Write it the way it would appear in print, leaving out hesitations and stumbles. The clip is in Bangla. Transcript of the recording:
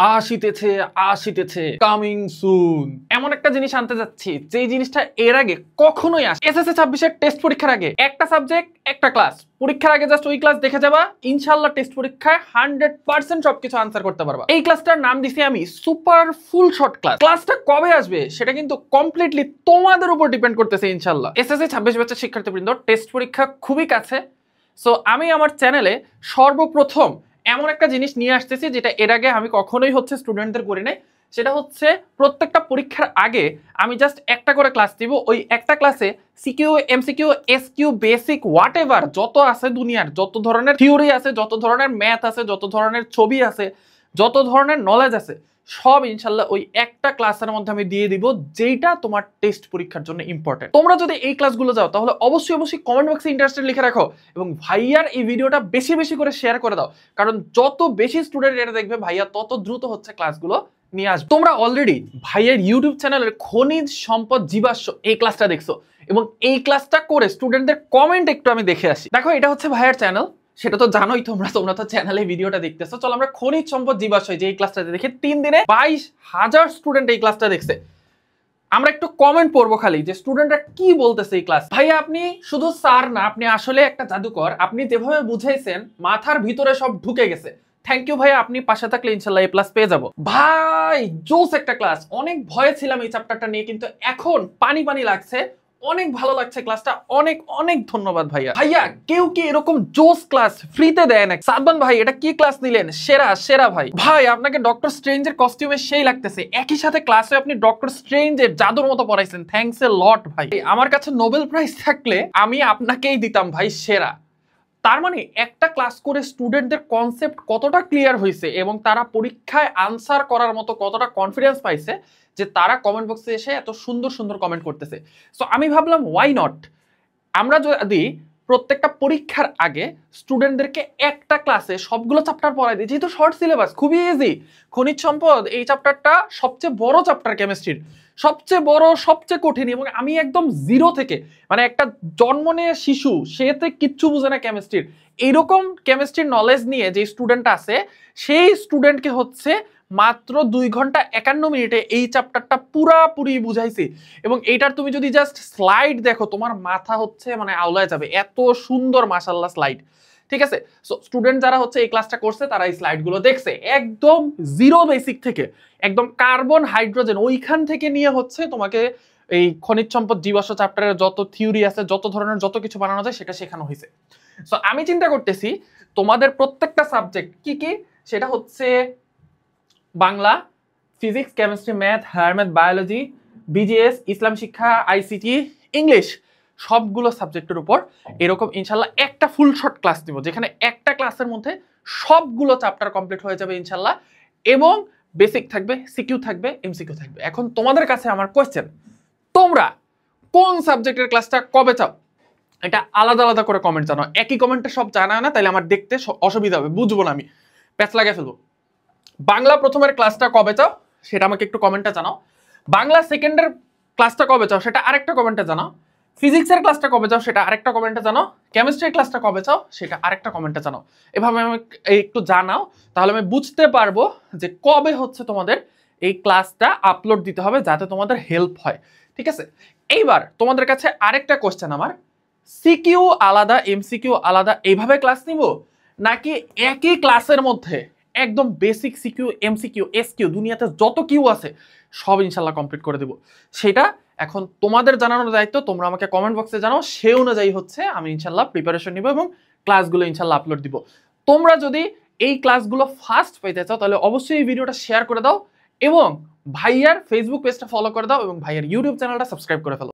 আসিতেছে আসিতেছে কামিং সুন এমন একটা জিনিস আনতে যাচ্ছি যে জিনিসটা এর আগে কখনোই আসে এসএসসি 26 এর টেস্ট পরীক্ষার আগে একটা সাবজেক্ট একটা ক্লাস পরীক্ষার আগে জাস্ট ওই ক্লাস দেখে যাবা ইনশাআল্লাহ টেস্ট পরীক্ষায় 100% সবকিছু আনসার করতে পারবা। এই ক্লাসটার নাম দিছি আমি সুপার ফুল শর্ট ক্লাস। ক্লাসটা কবে আসবে সেটা কিন্তু কমপ্লিটলি তোমাদের উপর ডিপেন্ড করতেছে ইনশাআল্লাহ। এসএসসি 26 ব্যাচের শিক্ষার্থীবৃন্দ টেস্ট পরীক্ষা খুবই কাছে। সো আমি আমার চ্যানেলে সর্বপ্রথম এমন একটা জিনিস নিয়ে আসতেছি যেটা এর আগে আমি কখনোই স্টুডেন্টদের করি নাই। সেটা হচ্ছে প্রত্যেকটা পরীক্ষার আগে আমি জাস্ট একটা করে ক্লাস দিব। ওই একটা ক্লাসে CQ, MCQ, SQ, basic what ever যত আছে দুনিয়ার, যত ধরনের থিওরি আছে, যত ধরনের ম্যাথ আছে, যত ধরনের ছবি আছে, যত ধরনের নলেজ আছে, সব ইনশাল্লাহ ওই একটা ক্লাসের মধ্যে আমি দিয়ে দিব যেটা তোমার টেস্ট পরীক্ষার জন্য ইম্পর্টেন্ট। তোমরা যদি এই ক্লাসগুলো যাও তাহলে অবশ্যই কমেন্ট বক্সে ইন্টারেস্টেড লিখে রাখো এবং ভাইয়ার এই ভিডিওটা বেশি বেশি করে শেয়ার করে দাও, কারণ যত বেশি স্টুডেন্ট এটা দেখবে ভাইয়া তত দ্রুত ক্লাসগুলো নিয়ে আসবে। তোমরা অলরেডি ভাইয়ের ইউটিউব চ্যানেলের খনিজ সম্পদ জীবাশ্ম এই ক্লাসটা দেখছো এবং এই ক্লাসটা করে স্টুডেন্টদের কমেন্ট একটু আমি দেখে আসি। দেখো এটা হচ্ছে ভাইয়ের চ্যানেল, সেটা তো জানোই তোমরা তো চ্যানেলে ভিডিওটা দেখতেছো। চলো আমরা খনিজ সম্পদ জীবাশ্ম যে এই ক্লাসটা দেখে 3 দিনে 22,000 স্টুডেন্ট এই ক্লাসটা দেখছে। আমরা একটু কমেন্ট পড়বো খালি যে স্টুডেন্টরা কি বলতেছে এই ক্লাস। ভাইয়া আপনি শুধু স্যার না, আপনি আসলে একটা জাদুকর। আপনি যেভাবে বুঝাইছেন মাথার ভিতরে সব ঢুকে গেছে। থ্যাংক ইউ ভাইয়া, আপনি পাশে থাকলে ইনশাল্লাহ A+ পেয়ে যাবো। ভাই জোস একটা ক্লাস। অনেক ভয়ে ছিলাম এই চ্যাপ্টারটা নিয়ে, কিন্তু এখন পানি পানি লাগছে, অনেক ভালো লাগছে ক্লাসটা। অনেক অনেক ধন্যবাদ ভাইয়া। ভাইয়া কেউ কি এরকম জোস ক্লাস ফ্রিতে দেয় না? সাদবান ভাই এটা কি ক্লাস নিলেন? সেরা সেরা ভাই। ভাই আপনাকে ডক্টর স্ট্রেঞ্জের কস্টিউমে সেই লাগতেছে, একই সাথে ক্লাসে আপনি ডক্টর স্ট্রেঞ্জের জাদুর মতো পড়াইছেন। থ্যাঙ্কস এ লট ভাই। আমার কাছে নোবেল প্রাইজ থাকলে আমি আপনাকেই দিতাম ভাই, সেরা। তার মানে একটা ক্লাস করে স্টুডেন্টদের কনসেপ্ট কতটা ক্লিয়ার হয়েছে এবং তারা পরীক্ষায় আনসার করার মতো কতটা কনফিডেন্স পাইছে যে তারা কমেন্ট বক্সে এসে এত সুন্দর সুন্দর কমেন্ট করতেছে। সো আমি ভাবলাম ওয়াই নট, আমরা যদি প্রত্যেকটা পরীক্ষার আগে স্টুডেন্টদেরকে একটা ক্লাসে সবগুলো চ্যাপ্টার পড়াই দিই, যেহেতু শর্ট সিলেবাস, খুবই ইজি। খনিজ সম্পদ এই চ্যাপ্টারটা সবচেয়ে বড় চ্যাপ্টার কেমিস্ট্রির, সবচেয়ে বড়, সবচেয়ে কঠিন। এবং আমি একদম জিরো থেকে, মানে একটা জন্ম নিয়ে শিশু, সেতে কিচ্ছু বুঝে না কেমিস্ট্রির, এইরকম কেমিস্ট্রির নলেজ নিয়ে যে স্টুডেন্ট আছে সেই স্টুডেন্টকে মাত্র 2 ঘন্টা 51 মিনিটে এই চ্যাপ্টারটা পুরাপুরি বুঝাইছি। এবং এইটার তুমি যদি জাস্ট স্লাইড দেখো তোমার মাথা মানে আওলায় যাবে, এত সুন্দর মাশাআল্লাহ স্লাইড। ঠিক আছে, সো স্টুডেন্ট যারা এই ক্লাসটা করছে তারা এই স্লাইডগুলো দেখছে একদম জিরো বেসিক থেকে, একদম কার্বন হাইড্রোজেন ওইখান থেকে নিয়ে তোমাকে এই খনিজ সম্পদ জীবাশ্ম চ্যাপ্টারের যত থিওরি আছে, যত ধরনের যত কিছু বানানো যায় সেটা শেখানো হয়েছে। সো আমি চিন্তা করতেছি তোমাদের প্রত্যেকটা সাবজেক্ট কি কি, সেটা Bangla, physics, chemistry, math, higher math, biology, BGS, ইসলাম শিক্ষা, আইসিটি, ইংলিশ, সবগুলো সাবজেক্টের উপর এরকম ইনশাল্লাহ একটা ফুল শর্ট ক্লাস দিব, যেখানে একটা ক্লাসের মধ্যে সবগুলো চ্যাপ্টার কমপ্লিট হয়ে যাবে ইনশাল্লাহ। এবং বেসিক থাকবে, সিকিউ থাকবে, এমসিকিউ থাকবে। এখন তোমাদের কাছে আমার কোয়েশ্চেন, তোমরা কোন সাবজেক্টের ক্লাসটা কবে চাও? এটা আলাদা আলাদা করে কমেন্ট জানাও। একই কমেন্টে সব জানায় না, তাহলে আমার দেখতে অসুবিধা হবে, বুঝবো না, আমি প্যাচ লাগিয়ে ফেলবো। বাংলা প্রথমের ক্লাসটা কবে চাও সেটা আমাকে একটু কমেন্টে জানাও। বাংলা সেকেন্ডের ক্লাসটা কবে চাও সেটা আরেকটা কমেন্টে জানাও। ফিজিক্সের ক্লাসটা কবে চাও সেটা আরেকটা কমেন্টে জানাও। কেমিস্ট্রির ক্লাসটা কবে চাও সেটা আরেকটা কমেন্টে জানাও। এভাবে আমি একটু জানাও, তাহলে আমি বুঝতে পারবো যে কবে তোমাদের এই ক্লাসটা আপলোড দিতে হবে, যাতে তোমাদের হেল্প হয়। ঠিক আছে, এইবার তোমাদের কাছে আরেকটা কোশ্চেন আমার, সিকিউ আলাদা, এমসিকিউ আলাদা, এইভাবে ক্লাস নিব, নাকি একই ক্লাসের মধ্যে একদম বেসিক সিকিউ, এমসিকিউ, এসকিউ, দুনিয়াতে যত কিউ আছে সব ইনশাল্লাহ কমপ্লিট করে দেব? সেটা এখন তোমাদের জানানোর দায়িত্ব। তোমরা আমাকে কমেন্ট বক্সে জানাও, সেই অনুযায়ী আমি ইনশাল্লাহ প্রিপারেশন নিব এবং ক্লাসগুলো ইনশাল্লাহ আপলোড দিব। তোমরা যদি এই ক্লাসগুলো ফার্স্ট পেতে চাও তাহলে অবশ্যই এই ভিডিওটা শেয়ার করে দাও এবং ভাইয়ার ফেসবুক পেজটা ফলো করে দাও এবং ভাইয়ার ইউটিউব চ্যানেলটা সাবস্ক্রাইব করে ফেলো।